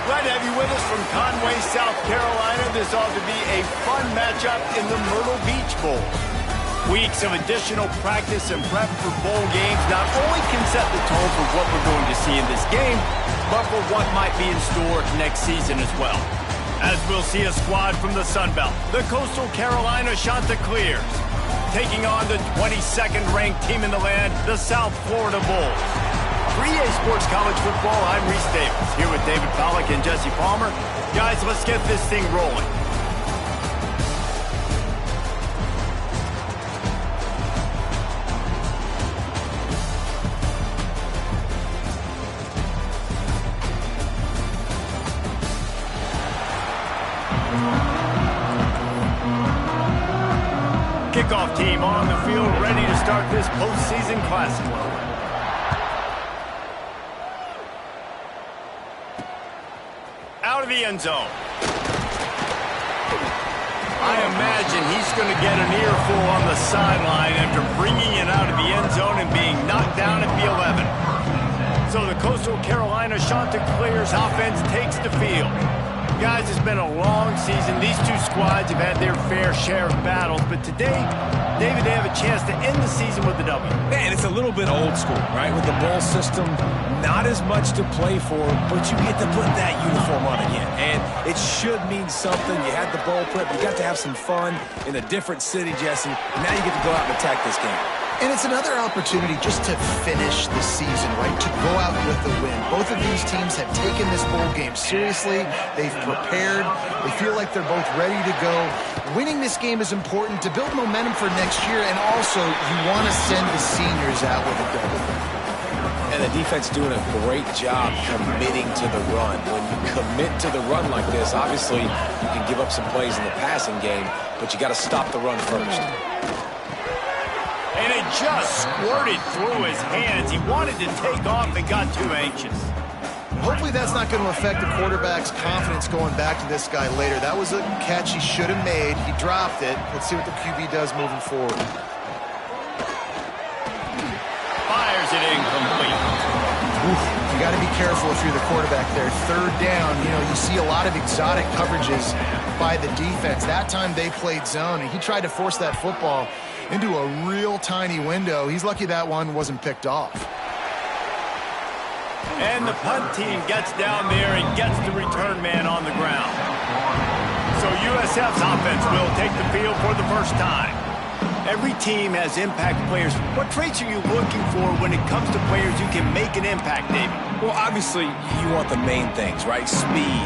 Glad to have you with us from Conway, South Carolina. This ought to be a fun matchup in the Myrtle Beach Bowl. Weeks of additional practice and prep for bowl games not only can set the tone for what we're going to see in this game, but for what might be in store next season as well. As we'll see a squad from the Sun Belt, the Coastal Carolina Chanticleers, taking on the 22nd ranked team in the land, the South Florida Bulls. For EA Sports College Football, I'm Reese Davis, here with David Pollack and Jesse Palmer. Guys, let's get this thing rolling. Kickoff team on the field, ready to start this postseason classic. Out of the end zone. I imagine he's going to get an earful on the sideline after bringing it out of the end zone and being knocked down at the 11. So the Coastal Carolina Chanticleers offense takes the field. Guys, it's been a long season. These two squads have had their fair share of battles, but today, David, they have a chance to end the season with a W. Man, it's a little bit old school, right? With the bowl system, not as much to play for, but you get to put that uniform on again. And it should mean something. You had the bowl prep. You got to have some fun in a different city, Jesse. Now you get to go out and attack this game. And it's another opportunity just to finish the season, right? To go out with a win. Both of these teams have taken this bowl game seriously. They've prepared. They feel like they're both ready to go. Winning this game is important to build momentum for next year, and also you want to send the seniors out with a W. And the defense doing a great job committing to the run. When you commit to the run like this, obviously you can give up some plays in the passing game, but you got to stop the run first. And it just squirted through his hands. He wanted to take off and got too anxious. Hopefully that's not going to affect the quarterback's confidence going back to this guy later. That was a catch he should have made. He dropped it. Let's see what the QB does moving forward. Fires it incomplete. Oof, you got to be careful if you're the quarterback there. Third down, you see a lot of exotic coverages by the defense. That time they played zone, and he tried to force that football into a real tiny window. He's lucky that one wasn't picked off. And the punt team gets down there and gets the return man on the ground. So USF's offense will take the field for the first time. Every team has impact players. What traits are you looking for when it comes to players who can make an impact, David? Well, obviously, you want the main things, right? Speed,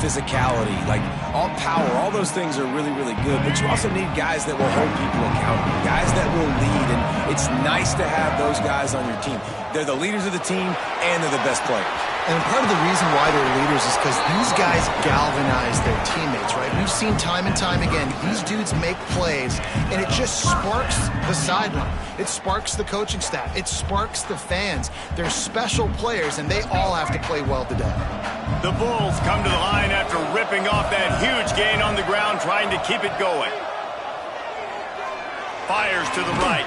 physicality, like all power, all those things are really, really good. But you also need guys that will hold people accountable, guys that will lead. And it's nice to have those guys on your team. They're the leaders of the team, and they're the best players. And part of the reason why they're leaders is because these guys galvanize their teammates, right? We've seen time and time again, these dudes make plays, and it just sparks the sideline. It sparks the coaching staff. It sparks the fans. They're special players, and they all have to play well today. The Bulls come to the line after ripping off that huge gain on the ground, trying to keep it going. Fires to the right.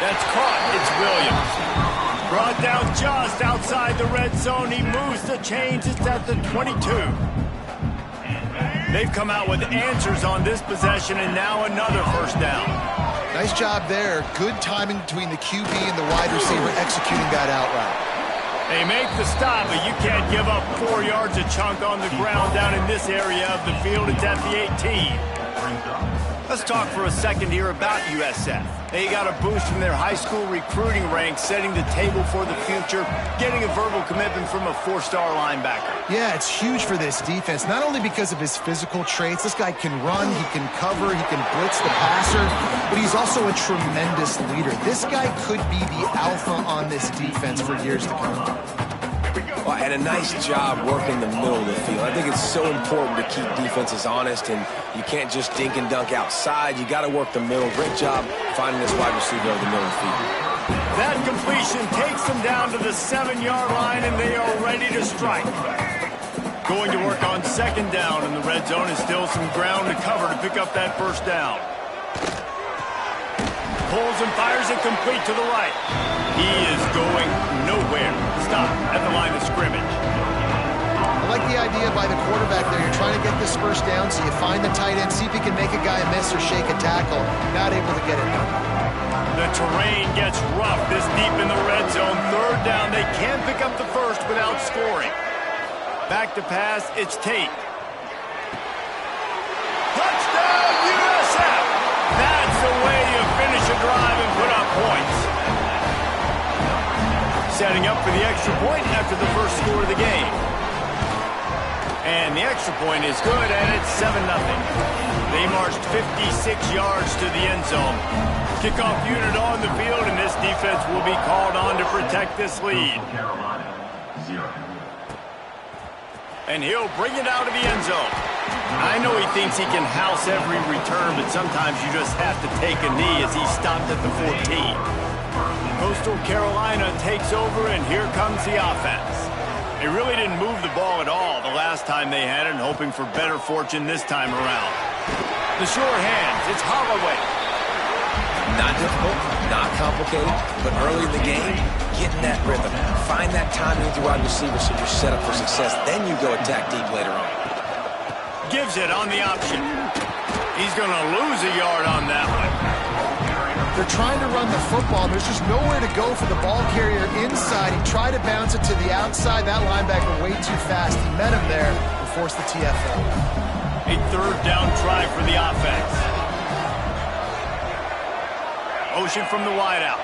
That's caught. It's Williams. Brought down just outside the red zone. He moves the chains. It's at the 22. They've come out with answers on this possession, and now another first down. Nice job there. Good timing between the QB and the wide receiver executing that out route. They make the stop, but you can't give up 4 yards a chunk on the ground down in this area of the field. It's at the 18. Let's talk for a second here about USF. They got a boost from their high school recruiting ranks, setting the table for the future, getting a verbal commitment from a 4-star linebacker. Yeah, it's huge for this defense, not only because of his physical traits. This guy can run, he can cover, he can blitz the passer, but he's also a tremendous leader. This guy could be the alpha on this defense for years to come. Well, and a nice job working the middle of the field. I think it's so important to keep defenses honest, and you can't just dink and dunk outside. You got to work the middle. Great job finding this wide receiver over the middle of the field. That completion takes them down to the 7-yard line, and they are ready to strike. Going to work on second down in the red zone, and still some ground to cover to pick up that first down. Pulls and fires it complete to the right. He is going nowhere. Stop at the line of scrimmage. I like the idea by the quarterback there. You're trying to get this first down, so you find the tight end, see if he can make a guy miss or shake a tackle. Not able to get it done. The terrain gets rough this deep in the red zone. Third down, they can't pick up the first without scoring. Back to pass, it's Tate. Touchdown, USF! That's the way you finish a drive and put up points. Setting up for the extra point after the first score of the game. And the extra point is good, and it's 7-0. They marched 56 yards to the end zone. Kickoff unit on the field, and this defense will be called on to protect this lead. And he'll bring it out of the end zone. I know he thinks he can house every return, but sometimes you just have to take a knee as he stopped at the 14. Coastal Carolina takes over, and here comes the offense. They really didn't move the ball at all the last time they had it, and hoping for better fortune this time around. The sure hands, it's Holloway. Not difficult, not complicated, but early in the game, get in that rhythm. Find that timing with your wide receiver so you're set up for success. Then you go attack deep later on. Gives it on the option. He's going to lose a yard on that one. They're trying to run the football. There's just nowhere to go for the ball carrier inside. He tried to bounce it to the outside. That linebacker way too fast. He met him there and forced the TFL. A third down try for the offense. Motion from the wideout.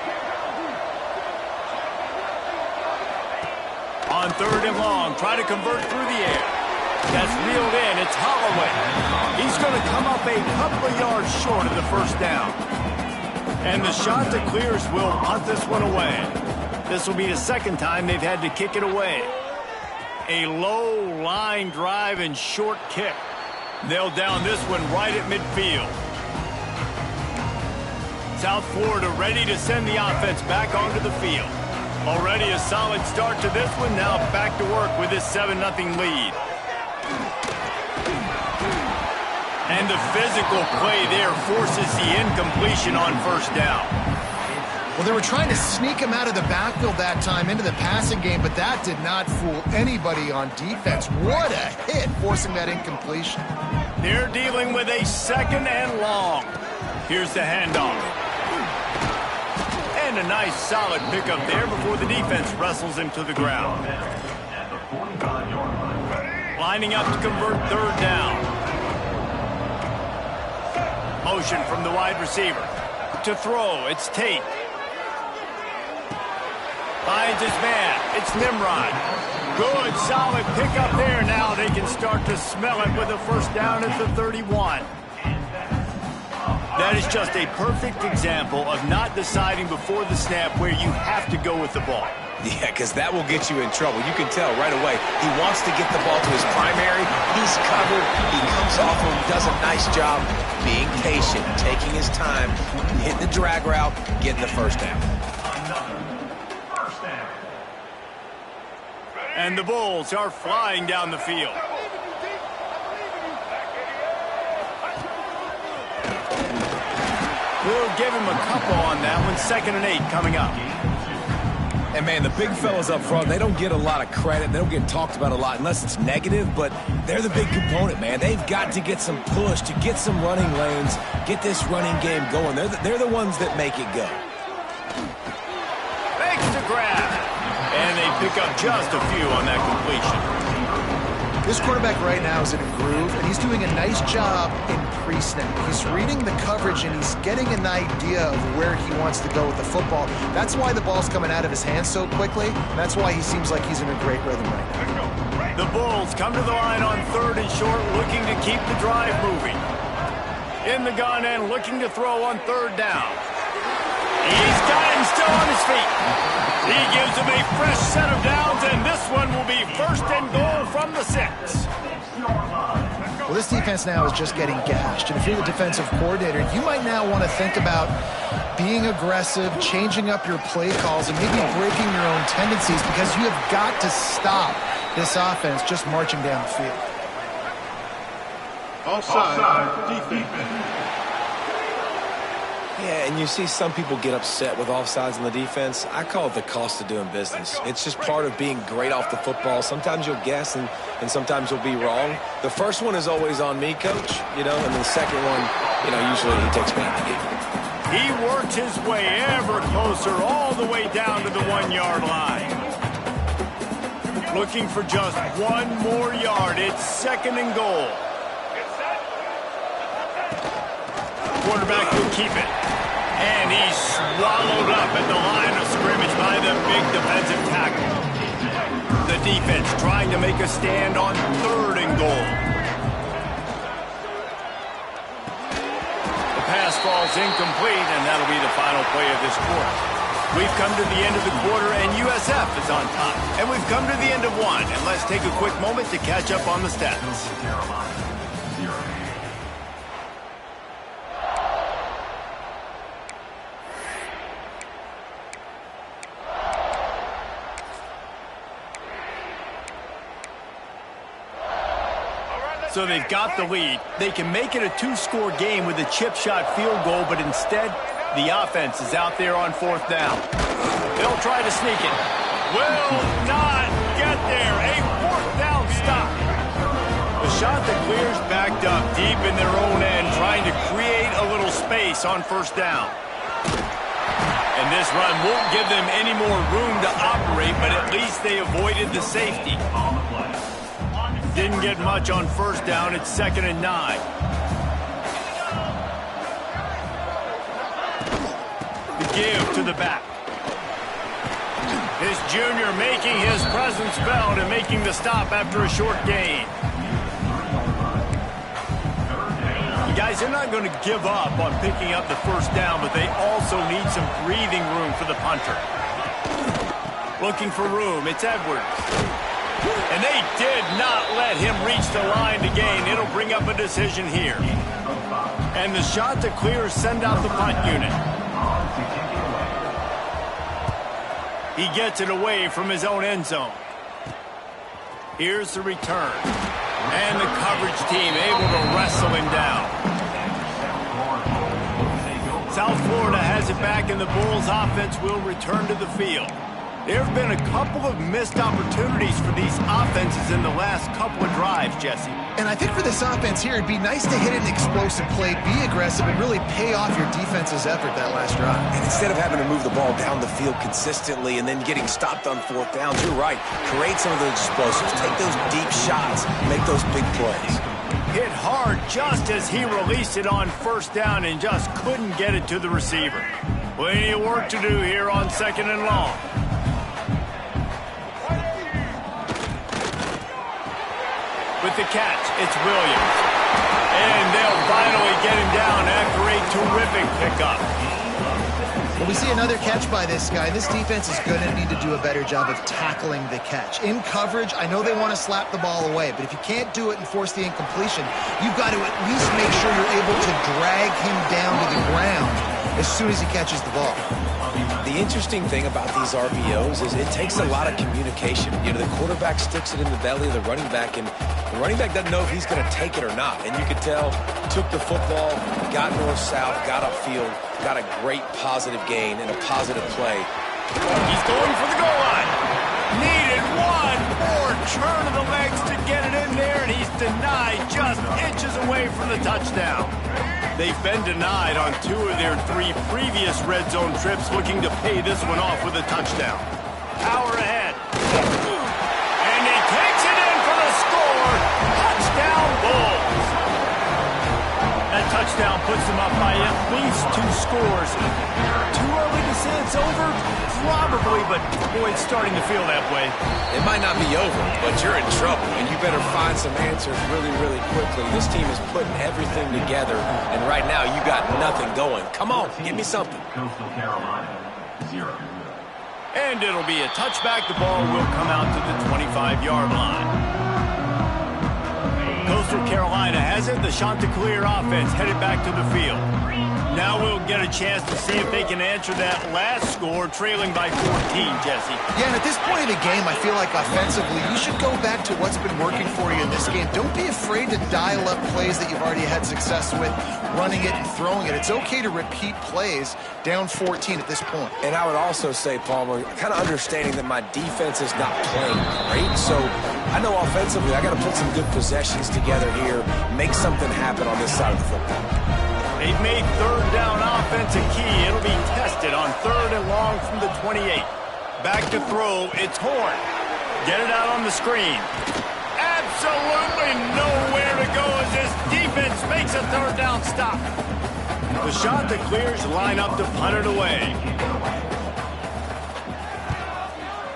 On third and long, try to convert through the air. That's reeled in. It's Holloway. He's going to come up a couple of yards short of the first down. And the shot to clears will punt this one away. This will be the second time they've had to kick it away. A low line drive and short kick. They'll down this one right at midfield. South Florida ready to send the offense back onto the field. Already a solid start to this one. Now back to work with this 7-0 lead. And the physical play there forces the incompletion on first down. Well, they were trying to sneak him out of the backfield that time into the passing game, but that did not fool anybody on defense. What a hit, forcing that incompletion. They're dealing with a second and long. Here's the handoff. And a nice solid pickup there before the defense wrestles him to the ground. Lining up to convert third down. Motion from the wide receiver. To throw, it's Tate. Finds his man, it's Nimrod. Good, solid pickup there. Now they can start to smell it with a first down at the 31. That is just a perfect example of not deciding before the snap where you have to go with the ball. Yeah, because that will get you in trouble. You can tell right away. He wants to get the ball to his primary. He's covered. He comes off and does a nice job being patient, taking his time, hitting the drag route, getting the first down. And the Bulls are flying down the field. We'll give him a couple on that one. 2nd and 8 coming up. And, man, the big fellas up front, they don't get a lot of credit. They don't get talked about a lot unless it's negative, but they're the big component, man. They've got to get some push, to get some running lanes, get this running game going. They're the ones that make it go. Makes the grab. And they pick up just a few on that completion. This quarterback right now is in a groove, and he's doing a nice job in pre-snap. He's reading the coverage, and he's getting an idea of where he wants to go with the football. That's why the ball's coming out of his hands so quickly, and that's why he seems like he's in a great rhythm right now. The Bulls come to the line on 3rd and short, looking to keep the drive moving. In the gun and looking to throw on 3rd down. He's got him still on his feet. He gives him a fresh set of downs, and this one will be 1st and goal from the 6. Well, this defense now is just getting gashed, and if you're the defensive coordinator, you might now want to think about being aggressive, changing up your play calls, and maybe breaking your own tendencies, because you have got to stop this offense just marching down the field. Offside defense. Yeah, and you see some people get upset with offsides on the defense. I call it the cost of doing business. It's just part of being great off the football. Sometimes you'll guess and sometimes you'll be wrong. The first one is always on me, Coach, and the second one, usually he takes me out the game. He worked his way ever closer all the way down to the 1-yard line. Looking for just one more yard. It's 2nd and goal. Quarterback will keep it. And he's swallowed up at the line of scrimmage by the big defensive tackle. The defense trying to make a stand on 3rd and goal. The pass falls incomplete, and that'll be the final play of this quarter. We've come to the end of the quarter, and USF is on top. And we've come to the end of one, and let's take a quick moment to catch up on the stats. So they've got the lead. They can make it a 2-score game with a chip shot field goal, but instead, the offense is out there on 4th down. They'll try to sneak it. Will not get there. A 4th down stop. The shot that clears backed up deep in their own end, trying to create a little space on 1st down. And this run won't give them any more room to operate, but at least they avoided the safety. Didn't get much on 1st down. It's 2nd and 9. The give to the back. This junior making his presence felt and making the stop after a short gain. You guys, they're not going to give up on picking up the 1st down, but they also need some breathing room for the punter. Looking for room. It's Edwards. And they did not let him reach the line to gain. It'll bring up a decision here. And the shot to clear send out the punt unit. He gets it away from his own end zone. Here's the return. And the coverage team able to wrestle him down. South Florida has it back, and the Bulls offense will return to the field. There have been a couple of missed opportunities for these offenses in the last couple of drives, Jesse. And I think for this offense here, it'd be nice to hit an explosive play, be aggressive, and really pay off your defense's effort that last drive. And instead of having to move the ball down the field consistently and then getting stopped on 4th downs, you're right. Create some of those explosives. Take those deep shots. Make those big plays. Hit hard just as he released it on 1st down and just couldn't get it to the receiver. Plenty of work to do here on 2nd and long. With the catch, it's Williams. And they'll finally get him down after a terrific pickup. Well, we see another catch by this guy. This defense is going to need to do a better job of tackling the catch. In coverage, I know they want to slap the ball away, but if you can't do it and force the incompletion, you've got to at least make sure you're able to drag him down to the ground as soon as he catches the ball. The interesting thing about these RPOs is it takes a lot of communication. The quarterback sticks it in the belly of the running back, and the running back doesn't know if he's going to take it or not. And you could tell, took the football, got north-south, got upfield, got a great positive gain and a positive play. He's going for the goal line. Needed one more turn of the legs to get it in there, and he's denied just inches away from the touchdown. They've been denied on 2 of their 3 previous red zone trips, looking to pay this one off with a touchdown. Power ahead. And he takes it in for the score. Touchdown, Bulls. That touchdown puts them up by at least 2 scores. Too early to say it's over? Probably, but boy, it's starting to feel that way. It might not be over, but you're in trouble, and you better find some answers really, really quickly. This team is putting everything together, and right now you got nothing going. Come on, give me something. And it'll be a touchback. The ball will come out to the 25-yard line. Coastal Carolina has it. The Chanticleer offense headed back to the field. Now we'll get a chance to see if they can answer that last score, trailing by 14, Jesse. Yeah, and at this point of the game, I feel like offensively, you should go back to what's been working for you in this game. Don't be afraid to dial up plays that you've already had success with, running it and throwing it. It's okay to repeat plays down 14 at this point. And I would also say, Palmer, kind of understanding that my defense is not playing great, so I know offensively I got to put some good possessions together here, make something happen on this side of the football. They've made third down offense a key. It'll be tested on 3rd and long from the 28. Back to throw. It's Horn. Get it out on the screen. Absolutely nowhere to go as this defense makes a 3rd down stop. The shot that clears line up to punt it away.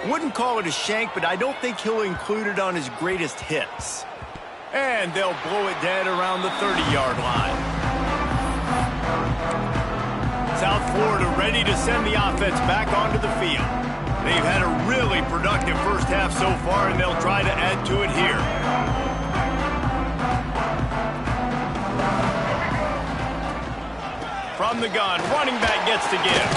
Wouldn't call it a shank, but I don't think he'll include it on his greatest hits. And they'll blow it dead around the 30-yard line. South Florida ready to send the offense back onto the field. They've had a really productive first half so far, and they'll try to add to it here. From the gun, running back gets to give.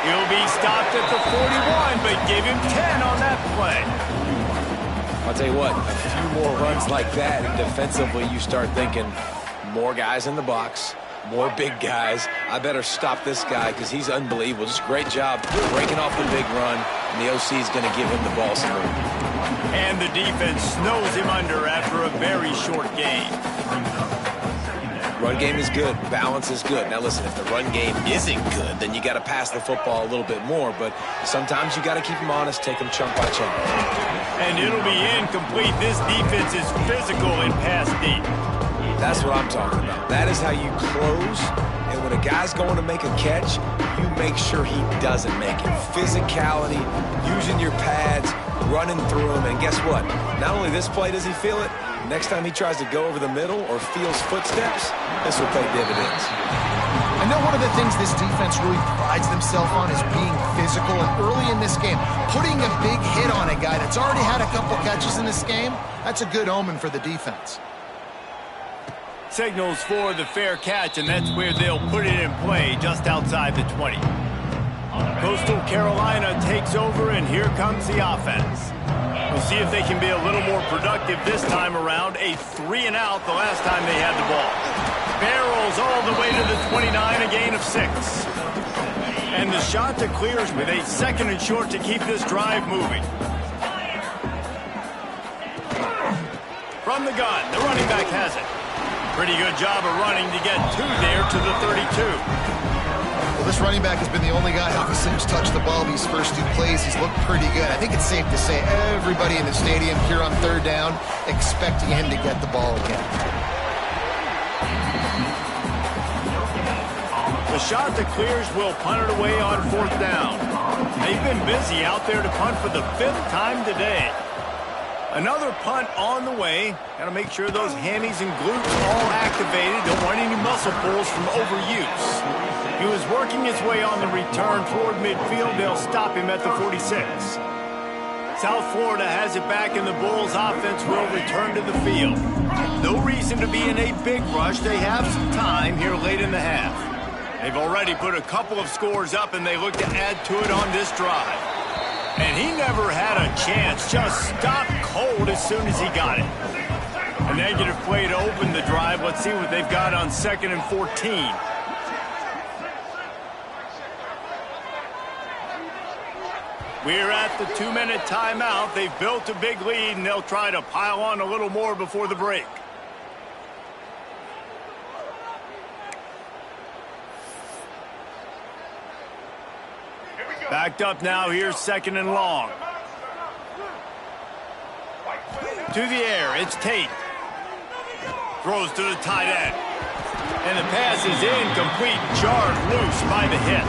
He'll be stopped at the 41, but give him 10 on that play. I'll tell you what, a few more runs like that, and defensively you start thinking more guys in the box, more big guys. I better stop this guy because he's unbelievable. Just great job breaking off the big run, and the OC is going to give him the ball some room. And the defense snows him under after a very short game. Run game is good. Balance is good. Now listen, if the run game isn't good, then you got to pass the football a little bit more. But sometimes you got to keep them honest, take them chunk by chunk. And it'll be incomplete. This defense is physical and pass deep. That's what I'm talking about. That is how you close. And when a guy's going to make a catch, you make sure he doesn't make it. Physicality, using your pads, running through them. And guess what? Not only this play does he feel it, next time he tries to go over the middle or feels footsteps, this will pay dividends. I know one of the things this defense really prides themselves on is being physical. And early in this game, putting a big hit on a guy that's already had a couple catches in this game, that's a good omen for the defense. Signals for the fair catch, and that's where they'll put it in play, just outside the 20. Coastal Carolina takes over, and here comes the offense. We'll see if they can be a little more productive this time around. A 3-and-out the last time they had the ball. Barrels all the way to the 29, a gain of 6. And the shot that clears with a 2nd and short to keep this drive moving. From the gun, the running back has it. Pretty good job of running to get 2 there to the 32. Well, this running back has been the only guy, obviously, who's touched the ball these first 2 plays. He's looked pretty good. I think it's safe to say everybody in the stadium here on 3rd down expecting him to get the ball again. The shot that clears will punt it away on 4th down. They've been busy out there to punt for the 5th time today. Another punt on the way. Got to make sure those hammies and glutes all activated. Don't want any muscle pulls from overuse. He was working his way on the return toward midfield. They'll stop him at the 46. South Florida has it back, and the Bulls offense will return to the field. No reason to be in a big rush. They have some time here late in the half. They've already put a couple of scores up, and they look to add to it on this drive. And he never had a chance. Just stopped cold as soon as he got it. A negative play to open the drive. Let's see what they've got on 2nd and 14. We're at the 2-minute timeout. They've built a big lead, and they'll try to pile on a little more before the break. Backed up now. Here's 2nd and long. To the air. It's Tate. Throws to the tight end. And the pass is incomplete. Jarred loose by the hit.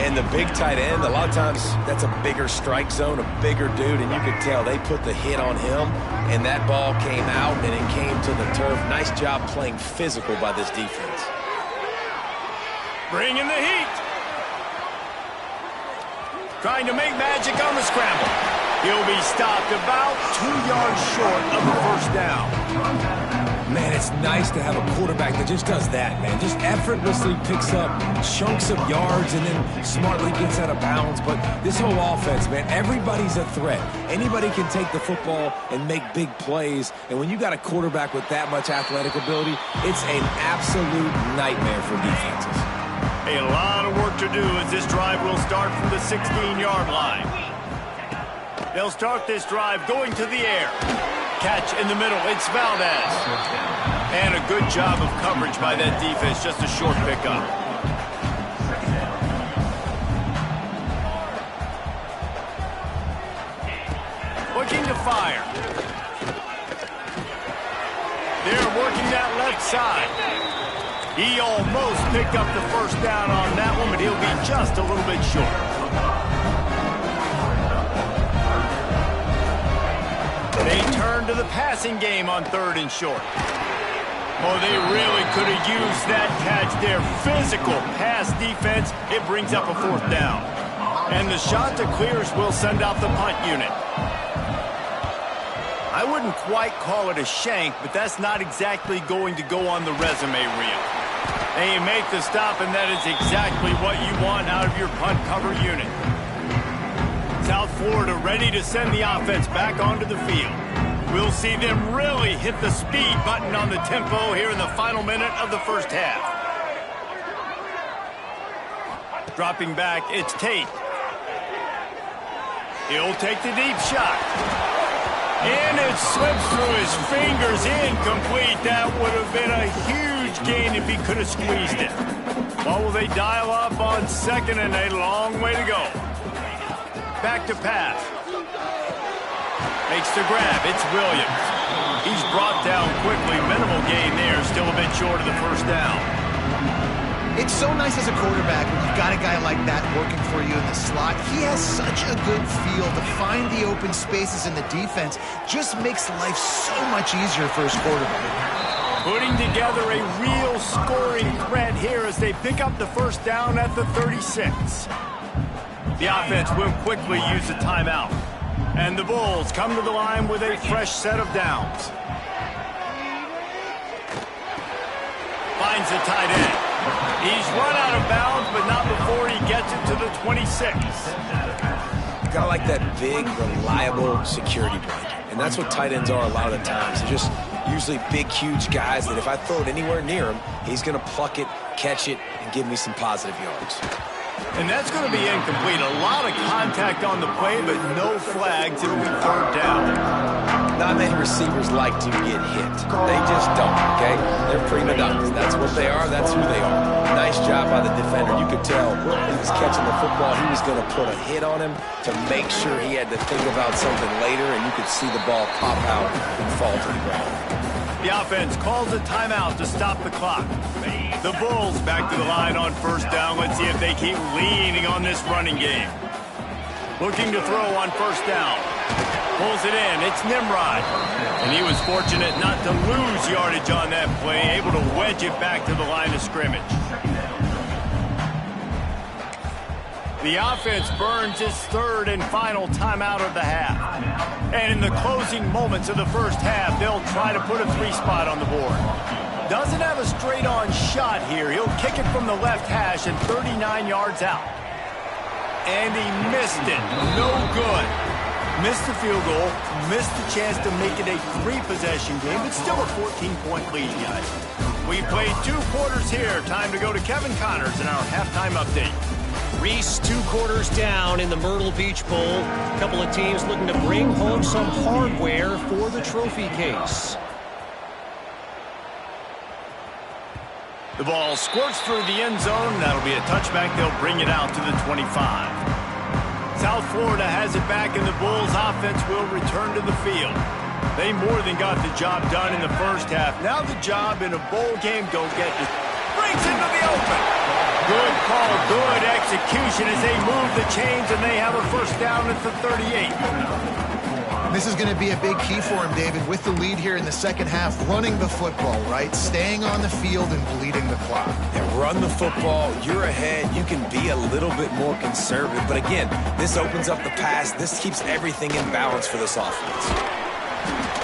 And the big tight end, a lot of times that's a bigger strike zone, a bigger dude, and you could tell they put the hit on him, and that ball came out, and it came to the turf. Nice job playing physical by this defense. Bringing the heat. Trying to make magic on the scramble. He'll be stopped about 2 yards short of the 1st down. Man, it's nice to have a quarterback that just does that, man. Just effortlessly picks up chunks of yards and then smartly gets out of bounds. But this whole offense, man, everybody's a threat. Anybody can take the football and make big plays. And when you got a quarterback with that much athletic ability, it's an absolute nightmare for defenses. A lot of work to do as this drive will start from the 16-yard line. They'll start this drive going to the air. Catch in the middle, it's Valdez. And a good job of coverage by that defense, just a short pickup. Looking to fire. They're working that left side. He almost picked up the first down on that one, but he'll be just a little bit short. They turn to the passing game on 3rd and short. Oh, they really could have used that catch there. Physical pass defense. It brings up a 4th down. And the shot to clears will send out the punt unit. I wouldn't quite call it a shank, but that's not exactly going to go on the resume reel. And you make the stop, and that is exactly what you want out of your punt cover unit. South Florida ready to send the offense back onto the field. We'll see them really hit the speed button on the tempo here in the final minute of the first half. Dropping back, it's Tate. He'll take the deep shot. And it slips through his fingers, incomplete. That would have been a huge gain if he could have squeezed it. Well, will they dial up on 2nd and a long way to go? Back to pass. Makes the grab. It's Williams. He's brought down quickly. Minimal gain there. Still a bit short of the first down. It's so nice as a quarterback when you've got a guy like that working for you in the slot. He has such a good feel to find the open spaces in the defense. Just makes life so much easier for his quarterback. Putting together a real scoring threat here as they pick up the first down at the 36. The offense will quickly use a timeout. And the Bulls come to the line with a fresh set of downs. Finds the tight end. He's run out of bounds, but not before he gets it to the 26. Got like that big, reliable security blanket. And that's what tight ends are a lot of the times. They're just usually big, huge guys that if I throw it anywhere near him, he's going to pluck it, catch it, and give me some positive yards. And that's going to be incomplete. A lot of contact on the play, but no flags. It'll be 3rd down. Not many receivers like to get hit. They just don't, okay? They're prima donnas. That's what they are. That's who they are. Nice job by the defender. You could tell he was catching the football. He was going to put a hit on him to make sure he had to think about something later, and you could see the ball pop out and fall to the ground. The offense calls a timeout to stop the clock. The Bulls back to the line on 1st down. Let's see if they keep leaning on this running game. Looking to throw on 1st down. Pulls it in. It's Nimrod. And he was fortunate not to lose yardage on that play, able to wedge it back to the line of scrimmage. The offense burns its 3rd and final timeout of the half. And in the closing moments of the first half, they'll try to put a 3-spot on the board. Doesn't have a straight-on shot here. He'll kick it from the left hash and 39 yards out. And he missed it. No good. Missed the field goal. Missed the chance to make it a 3-possession game, but still a 14-point lead, guys. We played 2 quarters here. Time to go to Kevin Connors in our halftime update. Reese, 2 quarters down in the Myrtle Beach Bowl. A couple of teams looking to bring home some hardware for the trophy case. The ball squirts through the end zone. That'll be a touchback. They'll bring it out to the 25. South Florida has it back, and the Bulls offense will return to the field. They more than got the job done in the first half. Now the job in a bowl game, don't get it. Brings into the open. Good call, good execution as they move the chains, and they have a first down at the 38. This is going to be a big key for him, David, with the lead here in the second half, running the football, right? Staying on the field and bleeding the clock. And run the football, you're ahead, you can be a little bit more conservative. But again, this opens up the pass. This keeps everything in balance for this offense.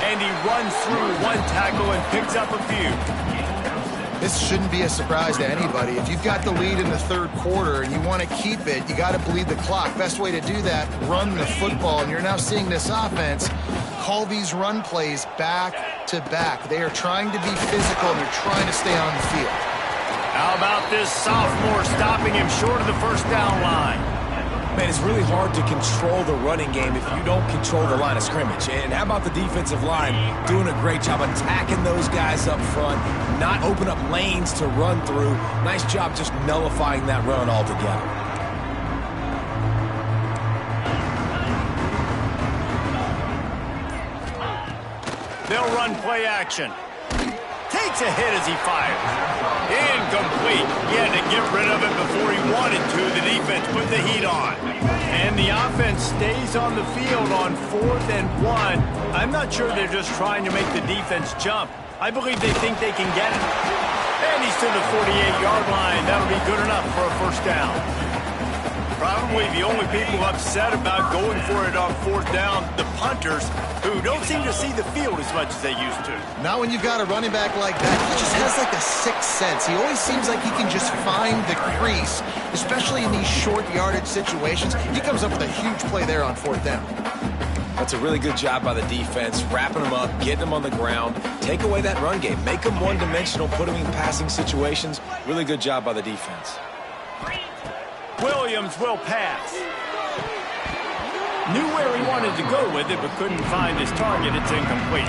And he runs through one tackle and picks up a few. This shouldn't be a surprise to anybody. If you've got the lead in the third quarter and you want to keep it, you got to bleed the clock. Best way to do that, run the football. And you're now seeing this offense call these run plays back to back. They are trying to be physical, and they're trying to stay on the field. How about this sophomore stopping him short of the first down line? Man, it's really hard to control the running game if you don't control the line of scrimmage. And how about the defensive line doing a great job attacking those guys up front, not open up lanes to run through. Nice job just nullifying that run altogether. They'll run play action. Takes a hit as he fires. Incomplete. He had to get rid of it before he wanted to. The defense put the heat on. And the offense stays on the field on 4th and 1. I'm not sure they're just trying to make the defense jump. I believe they think they can get it. And he's to the 48-yard line. That'll be good enough for a first down. Probably the only people upset about going for it on 4th down, the punters, who don't seem to see the field as much as they used to. Now when you've got a running back like that, he just has like a sixth sense. He always seems like he can just find the crease, especially in these short yardage situations. He comes up with a huge play there on 4th down. That's a really good job by the defense, wrapping them up, getting them on the ground, take away that run game, make them one-dimensional, put them in passing situations. Really good job by the defense. Williams will pass. Knew where he wanted to go with it, but couldn't find his target. It's incomplete.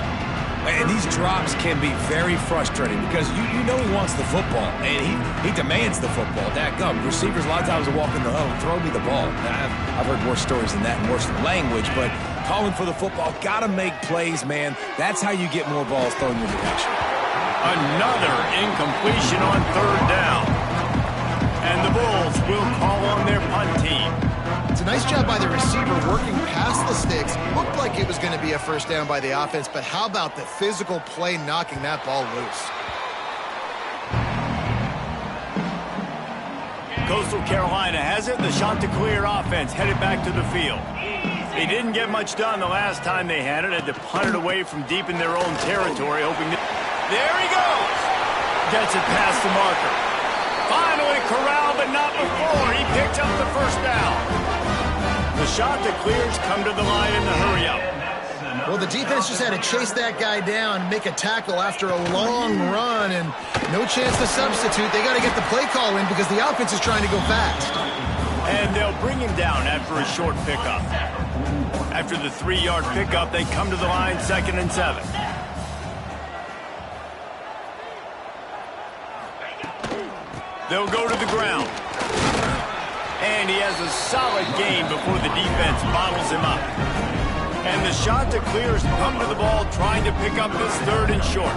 And these drops can be very frustrating because you know he wants the football, and he demands the football. Dadgum, receivers a lot of times will walk in the huddle, throw me the ball. Now, I've heard worse stories than that and worse language, but calling for the football, got to make plays, man. That's how you get more balls thrown your direction. Another incompletion on 3rd down. And the Bulls will call on their punt team. It's a nice job by the receiver working past the sticks. Looked like it was going to be a first down by the offense, but how about the physical play knocking that ball loose? Coastal Carolina has it. The Chanticleer offense headed back to the field. They didn't get much done the last time they had it. Had to punt it away from deep in their own territory, hoping to... There he goes! Gets it past the marker. Finally corralled, but not before. He picked up the first down. The Chanticleers come to the line in the hurry-up. Well, the defense just had to chase that guy down, make a tackle after a long run, and no chance to substitute. They got to get the play call in because the offense is trying to go fast. And they'll bring him down after a short pickup. After the 3-yard pickup, they come to the line 2nd and 7. They'll go to the ground. And he has a solid gain before the defense bottles him up. And the Chanticleers come to the ball trying to pick up this 3rd and short.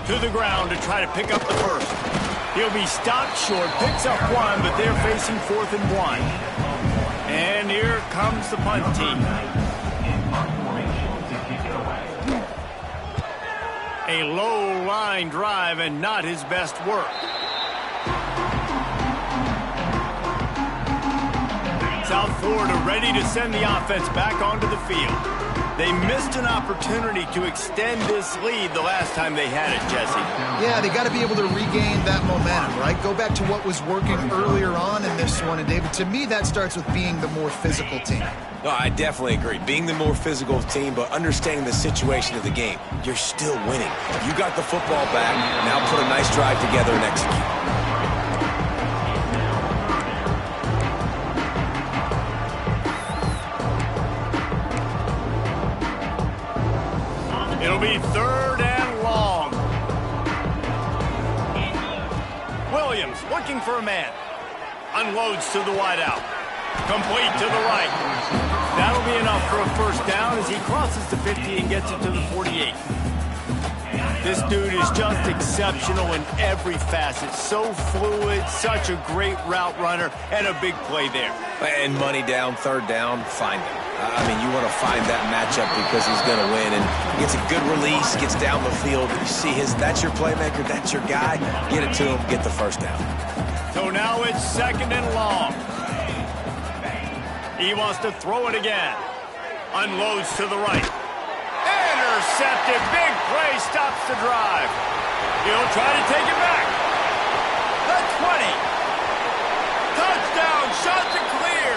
To the ground to try to pick up the first. He'll be stopped short, picks up 1, but they're facing 4th and 1. And here comes the punt team. A low line drive and not his best work. South Florida ready to send the offense back onto the field. They missed an opportunity to extend this lead the last time they had it, Jesse. Yeah, they got to be able to regain that momentum, right? Go back to what was working earlier on in this one. And, David, to me, that starts with being the more physical team. No, I definitely agree. Being the more physical team, but understanding the situation of the game. You're still winning. You got the football back. Now put a nice drive together and execute. It'll be 3rd and long. Williams looking for a man. Unloads to the wideout. Complete to the right. That'll be enough for a first down as he crosses the 50 and gets it to the 48. This dude is just exceptional in every facet. So fluid, such a great route runner, and a big play there. And money down, 3rd down, find him. I mean, you want to find that matchup because he's going to win. And gets a good release, gets down the field. You see that's your playmaker, that's your guy. Get it to him, get the first down. So now it's 2nd and long. He wants to throw it again. Unloads to the right. Intercepted. Big play stops the drive. He'll try to take it back. The 20. Touchdown. Shot to clear.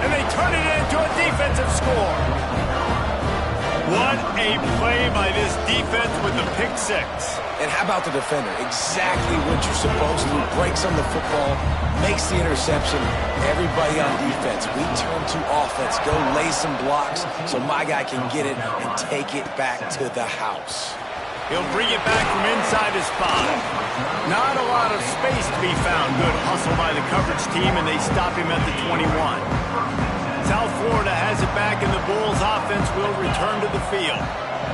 And they turn it into a defensive score. What a play by this defense with the pick six. And how about the defender? Exactly what you're supposed to do. Breaks on the football, makes the interception. Everybody on defense, we turn to offense. Go lay some blocks so my guy can get it and take it back to the house. He'll bring it back from inside his 5. Not a lot of space to be found. Good hustle by the coverage team, and they stop him at the 21. South Florida has it back, and the Bulls offense will return to the field.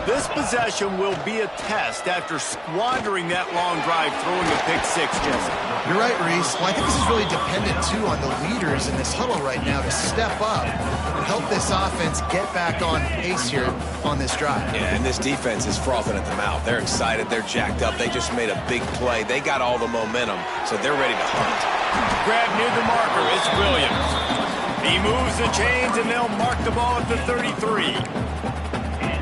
This possession will be a test after squandering that long drive throwing a pick six, Jesse. You're right, Reese. Well, I think this is really dependent, too, on the leaders in this huddle right now to step up and help this offense get back on pace here on this drive. Yeah, and this defense is frothing at the mouth. They're excited. They're jacked up. They just made a big play. They got all the momentum, so they're ready to hunt. Grab near the marker. It's Williams. He moves the chains, and they'll mark the ball at the 33.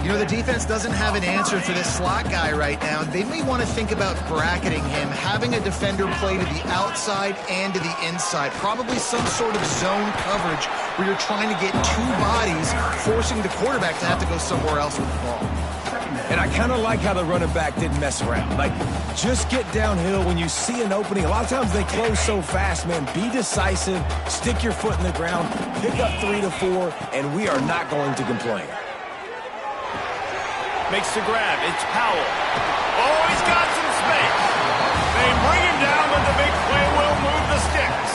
You know, the defense doesn't have an answer for this slot guy right now. They may want to think about bracketing him, having a defender play to the outside and to the inside. Probably some sort of zone coverage where you're trying to get 2 bodies, forcing the quarterback to have to go somewhere else with the ball. And I kind of like how the running back didn't mess around. Like, just get downhill when you see an opening. A lot of times they close so fast, man. Be decisive, stick your foot in the ground, pick up 3 to 4, and we are not going to complain. Makes the grab. It's Powell. Oh, he's got some space. They bring him down, but the big play will move the sticks.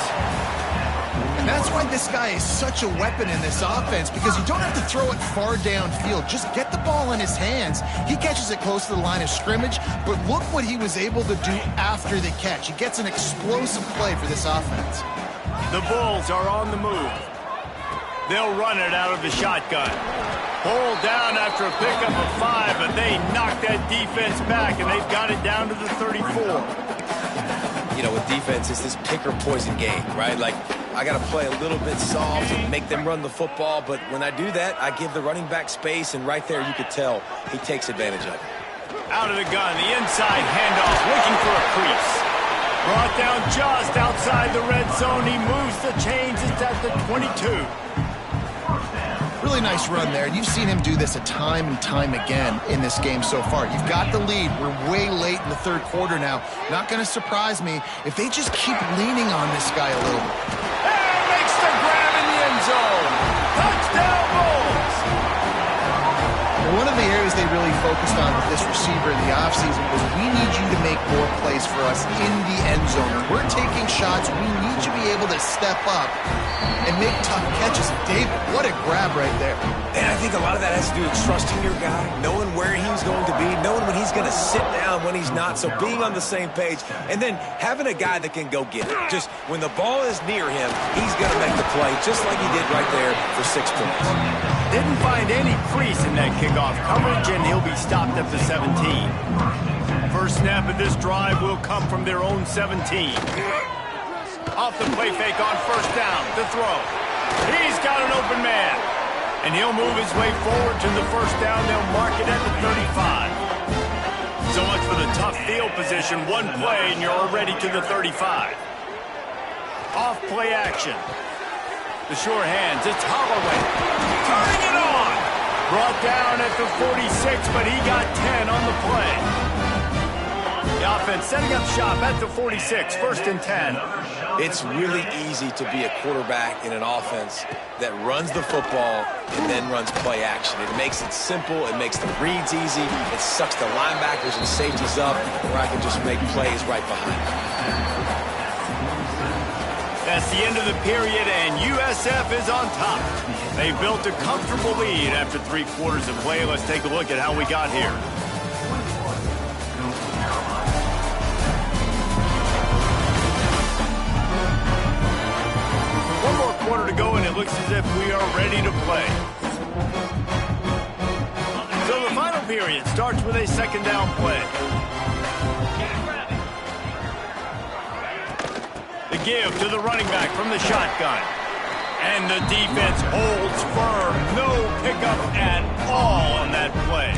And that's why this guy is such a weapon in this offense, because you don't have to throw it far downfield. Just get the ball in his hands. He catches it close to the line of scrimmage, but look what he was able to do after the catch. He gets an explosive play for this offense. The Bulls are on the move. They'll run it out of the shotgun. Pulled down after a pickup of 5, but they knock that defense back, and they've got it down to the 34. You know, with defense, it's this pick or poison game, right? Like, I got to play a little bit soft and make them run the football, but when I do that, I give the running back space, and right there you could tell he takes advantage of it. Out of the gun, the inside handoff, looking for a crease. Brought down just outside the red zone. He moves the chains. It's at the 22. Really nice run there, and you've seen him do this a time and time again in this game so far. You've got the lead. We're way late in the third quarter now. Not going to surprise me if they just keep leaning on this guy a little bit. And makes the grab in the end zone. Touchdown, Bulls! One of the areas they really focused on with this receiver in the offseason was, we need you to make more plays for us in the end zone. When we're taking shots, we need you to be able to step up and make tough catches. David, what a grab right there. And I think a lot of that has to do with trusting your guy, knowing where he's going to be, knowing when he's going to sit down, when he's not, so being on the same page, and then having a guy that can go get it. Just when the ball is near him, he's going to make the play, just like he did right there for 6 points. Didn't find any crease in that kickoff coverage, and he'll be stopped at the 17. First snap of this drive will come from their own 17. Off the play fake on first down, to throw. He's got an open man. And he'll move his way forward to the first down. They'll mark it at the 35. So much for the tough field position. One play, and you're already to the 35. Off play action. The sure hands, it's Holloway. Turning it on. Brought down at the 46, but he got 10 on the play. The offense setting up shop at the 46, first and 10. It's really easy to be a quarterback in an offense that runs the football and then runs play action. It makes it simple. It makes the reads easy. It sucks the linebackers and safeties up, where I can just make plays right behind them. That's the end of the period, and USF is on top. They built a comfortable lead after 3 quarters of play. Let's take a look at how we got here. One more quarter to go, and it looks as if we are ready to play. So the final period starts with a second down play. The give to the running back from the shotgun. And the defense holds firm. No pickup at all on that play.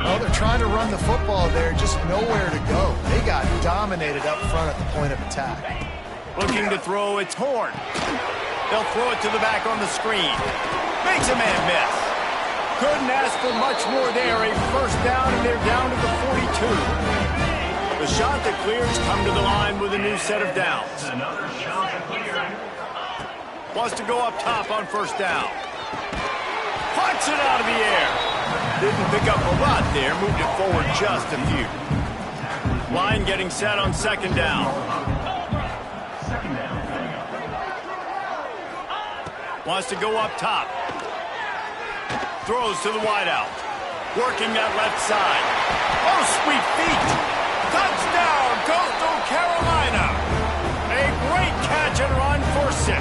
Well, they're trying to run the football there, just nowhere to go. They got dominated up front at the point of attack. Looking to throw, it's Horn. They'll throw it to the back on the screen. Makes a man miss. Couldn't ask for much more there. A first down, and they're down to the 42. The shot that clears come to the line with a new set of downs. Wants to go up top on first down. Punts it out of the air. Didn't pick up a lot there. Moved it forward just a few. Line getting set on second down. Wants to go up top. Throws to the wideout. Working that left side. Oh, sweet feet. Touchdown, Coastal Carolina. A great catch and run for 6.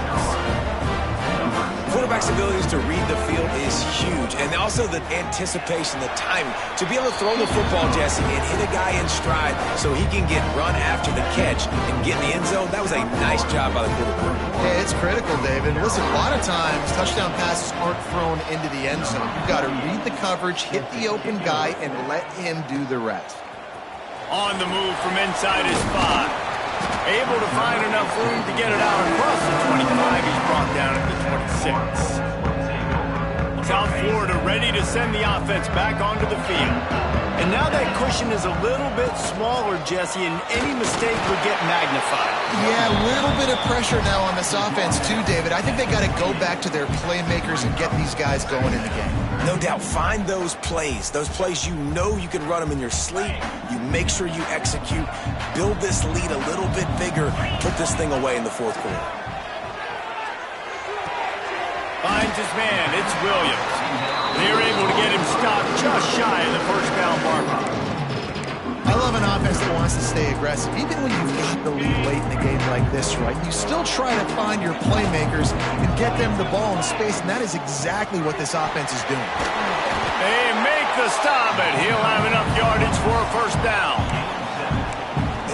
Quarterback's abilities to read the field is huge, and also the anticipation, the timing. To be able to throw the football, Jesse, and hit a guy in stride so he can get run after the catch and get in the end zone, that was a nice job by the quarterback. Yeah, it's critical, David. Listen, a lot of times touchdown passes aren't thrown into the end zone. You've got to read the coverage, hit the open guy, and let him do the rest. On the move from inside his 5. Able to find enough room to get it out across the 25. He's brought down at the 26. South Florida ready to send the offense back onto the field. And now that cushion is a little bit smaller, Jesse, and any mistake would get magnified. Yeah, a little bit of pressure now on this offense too, David. I think they got to go back to their playmakers and get these guys going in the game. No doubt. Find those plays you know you can run them in your sleep. You make sure you execute. Build this lead a little bit bigger. Put this thing away in the fourth quarter. Finds his man. It's Williams. They're able to get him stopped just shy of the first down marker. I love an offense that wants to stay aggressive. Even when you've got the lead late in the game like this, right, you still try to find your playmakers and get them the ball in space, and that is exactly what this offense is doing. They make the stop, and he'll have enough yardage for a first down.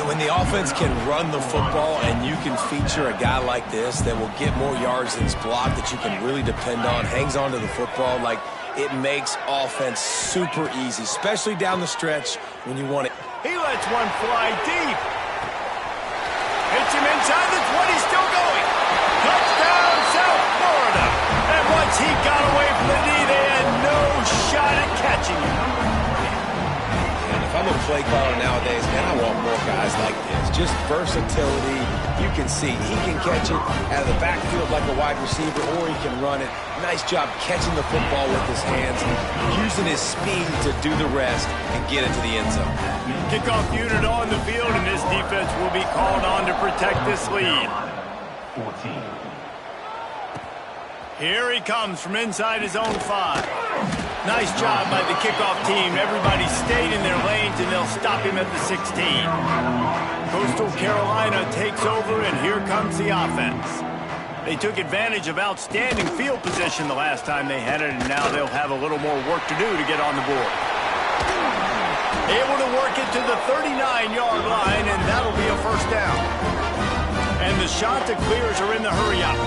And when the offense can run the football and you can feature a guy like this that will get more yards than his block that you can really depend on, hangs on to the football, like it makes offense super easy, especially down the stretch when you want it. He lets one fly deep. Hits him inside the 20, still going. Touchdown, South Florida. And once he got away from the knee, they had no shot at catching him. And if I'm a play caller nowadays, man, I want more guys like this. Just versatility. You can see he can catch it out of the backfield like a wide receiver, or he can run it. Nice job catching the football with his hands, using his speed to do the rest and get into the end zone. Kickoff unit on the field, and this defense will be called on to protect this lead. 14. Here he comes from inside his own 5. Nice job by the kickoff team. Everybody stayed in their lanes, and they'll stop him at the 16. Coastal Carolina takes over, and here comes the offense. They took advantage of outstanding field position the last time they had it, and now they'll have a little more work to do to get on the board. Able to work it to the 39-yard line, and that'll be a first down. And the shot that clears are in the hurry-up.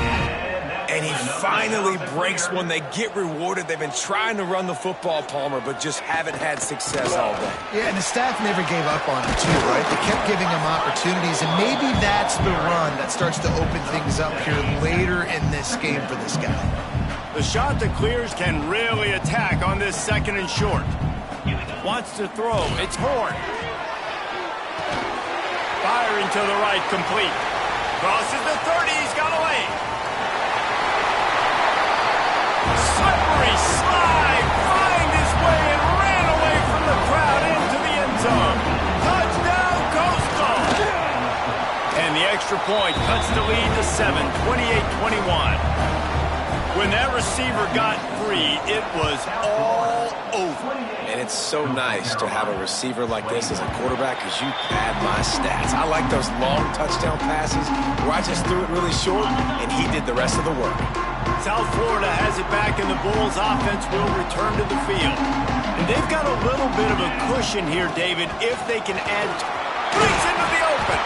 And he finally breaks one. They get rewarded. They've been trying to run the football, Palmer, but just haven't had success all day. Yeah, and the staff never gave up on him, too, right? They kept giving him opportunities, and maybe that's the run that starts to open things up here later in this game for this guy. The shot that clears can really attack on this second and short. Wants to throw. It's Horn. Firing to the right, complete. Crosses the 30. He's got away. Slippery slide, find his way and ran away from the crowd into the end zone. Touchdown, Coastal! And the extra point cuts the lead to 7, 28-21. When that receiver got free, it was all over. And it's so nice to have a receiver like this as a quarterback because you pad my stats. I like those long touchdown passes where I just threw it really short and he did the rest of the work. South Florida has it back, and the Bulls offense will return to the field. And they've got a little bit of a cushion here, David, if they can add. Brings into the open.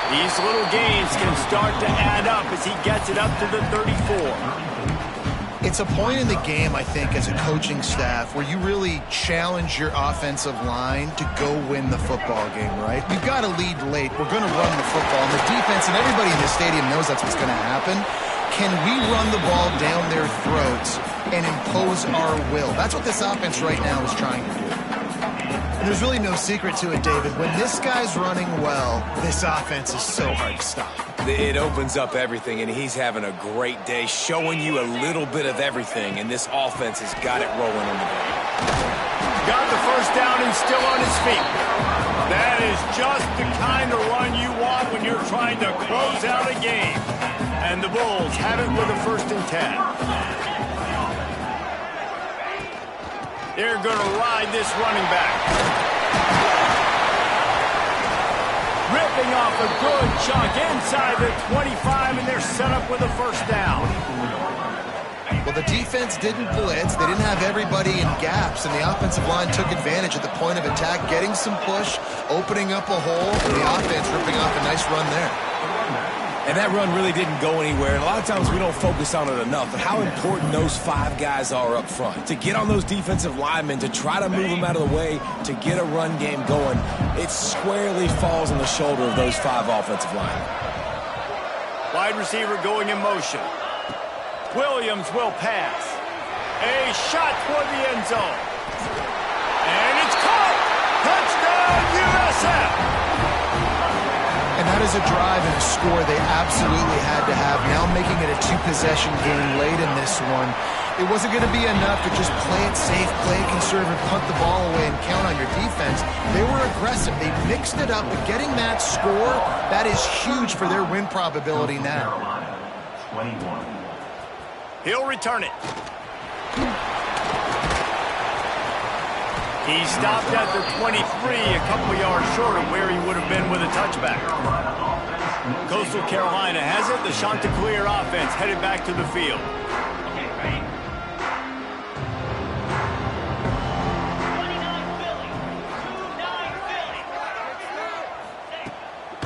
These little gains can start to add up as he gets it up to the 34. It's a point in the game, I think, as a coaching staff where you really challenge your offensive line to go win the football game, right? You've got to lead late. We're going to run the football. And the defense and everybody in the stadium knows that's what's going to happen. Can we run the ball down their throats and impose our will? That's what this offense right now is trying to do. And there's really no secret to it, David. When this guy's running well, this offense is so hard to stop. It opens up everything, and he's having a great day, showing you a little bit of everything, and this offense has got it rolling on the ground. Got the first down and still on his feet. That is just the kind of run you want when you're trying to close out a game. And the Bulls have it with a 1st and 10. They're going to ride this running back. Ripping off a good chunk inside the 25, and they're set up with a 1st down. Well, the defense didn't blitz. They didn't have everybody in gaps, and the offensive line took advantage at the point of attack, getting some push, opening up a hole, and the offense ripping off a nice run there. And that run really didn't go anywhere. And a lot of times we don't focus on it enough, but how important those 5 guys are up front. To get on those defensive linemen, to try to move them out of the way, to get a run game going, it squarely falls on the shoulder of those 5 offensive linemen. Wide receiver going in motion. Williams will pass. A shot toward the end zone. And it's caught! Touchdown, USF! And that is a drive and a score they absolutely had to have. Now making it a 2-possession game late in this one. It wasn't going to be enough to just play it safe, play it conservative, punt the ball away, and count on your defense. They were aggressive. They mixed it up, but getting that score, that is huge for their win probability now. He'll return it. He stopped at the 23, a couple yards short of where he would have been with a touchback. Coastal Carolina has it. The Chanticleer offense headed back to the field.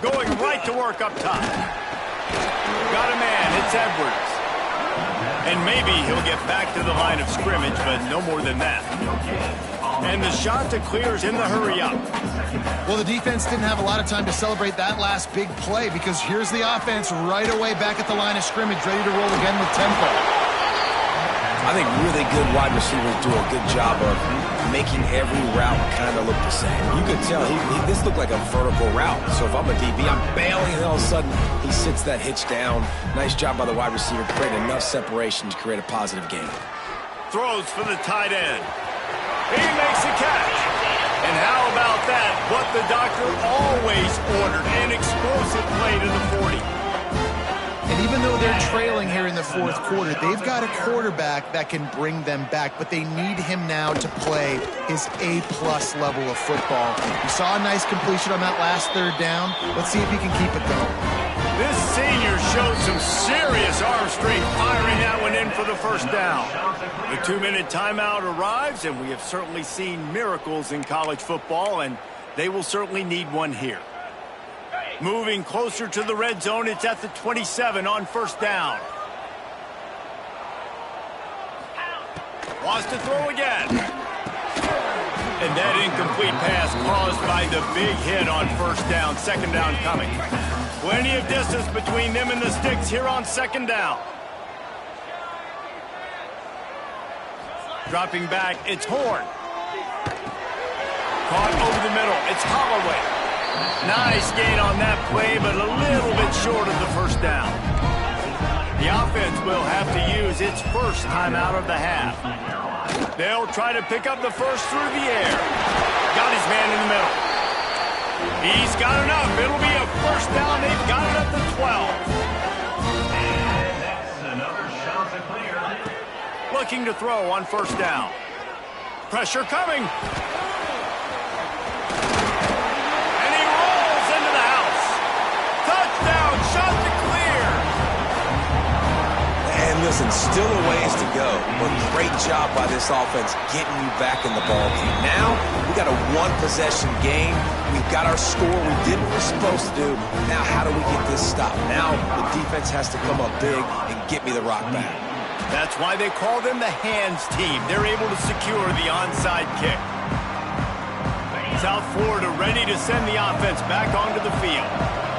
Going right to work up top. Got a man. It's Edwards. And maybe he'll get back to the line of scrimmage, but no more than that. And the Chanticleer's in the hurry up. Well, the defense didn't have a lot of time to celebrate that last big play because here's the offense right away back at the line of scrimmage, ready to roll again with tempo. I think really good wide receivers do a good job of making every route kind of look the same. You could tell this looked like a vertical route. So if I'm a DB, I'm bailing, and all of a sudden he sits that hitch down. Nice job by the wide receiver, creating enough separation to create a positive gain. Throws for the tight end. He makes a catch. And how about that? What the doctor always ordered, an explosive play to the 40. And even though they're trailing here in the 4th quarter, they've got a quarterback that can bring them back, but they need him now to play his A-plus level of football. We saw a nice completion on that last 3rd down. Let's see if he can keep it going. This senior showed some serious arm strength firing that one in for the 1st down. The 2-minute timeout arrives, and we have certainly seen miracles in college football, and they will certainly need one here. Moving closer to the red zone, it's at the 27 on 1st down. Wants to throw again. And that incomplete pass caused by the big hit on 1st down, 2nd down coming. Plenty of distance between them and the sticks here on 2nd down. Dropping back, it's Horn. Caught over the middle, it's Holloway. Nice gain on that play, but a little bit short of the 1st down. The offense will have to use its first timeout of the half. They'll try to pick up the first through the air. Got his man in the middle. He's got enough. It'll be a 1st down. They've got it at the 12. And that's another shot to clear. Looking to throw on 1st down. Pressure coming. And he rolls into the house. Touchdown, shot to clear. And listen, still a ways to go, but great job by this offense getting you back in the ball game. Now, we got a one-possession game. We've got our score. We did what we're supposed to do. Now, how do we get this stopped? Now, the defense has to come up big and get me the rock back. That's why they call them the hands team. They're able to secure the onside kick. South Florida ready to send the offense back onto the field.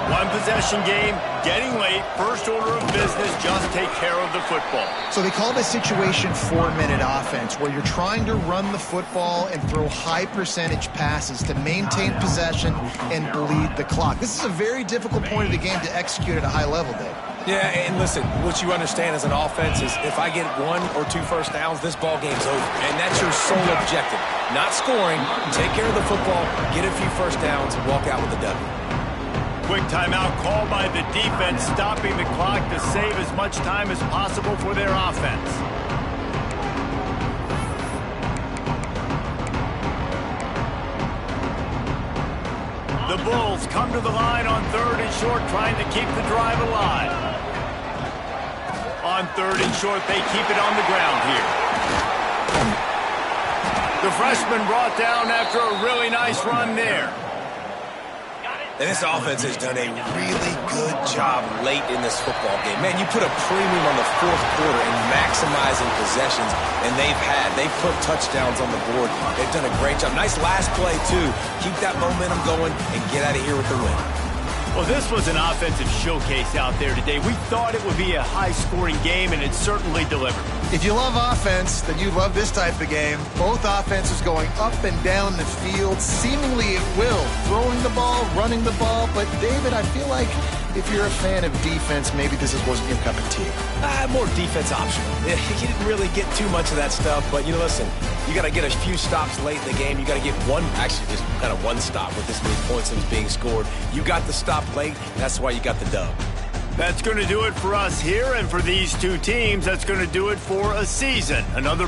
One possession game, getting late, first order of business, just take care of the football. So they call this situation 4-minute offense, where you're trying to run the football and throw high percentage passes to maintain possession and bleed the clock. This is a very difficult point of the game to execute at a high level, Dave. Yeah, and listen, what you understand as an offense is if I get 1 or 2 first downs, this ball game's over. And that's your sole objective. Not scoring, take care of the football, get a few first downs, and walk out with a W. Quick timeout called by the defense, stopping the clock to save as much time as possible for their offense. The Bulls come to the line on 3rd and short, trying to keep the drive alive. On 3rd and short, they keep it on the ground here. The freshman brought down after a really nice run there. And this offense has done a really good job late in this football game. Man, you put a premium on the 4th quarter and maximizing possessions, and they've put touchdowns on the board. They've done a great job. Nice last play, too. Keep that momentum going and get out of here with the win. Well, this was an offensive showcase out there today. We thought it would be a high-scoring game, and it certainly delivered. If you love offense, then you love this type of game. Both offenses going up and down the field, seemingly at will. Throwing the ball, running the ball. But, David, I feel like if you're a fan of defense, maybe this wasn't your cup of tea. More defense optional. You didn't really get too much of that stuff. But, listen, you got to get a few stops late in the game. You got to get just kind of one stop with this many points that's being scored. You got the stop late. That's why you got the dub. That's going to do it for us here, and for these two teams, that's going to do it for a season. Another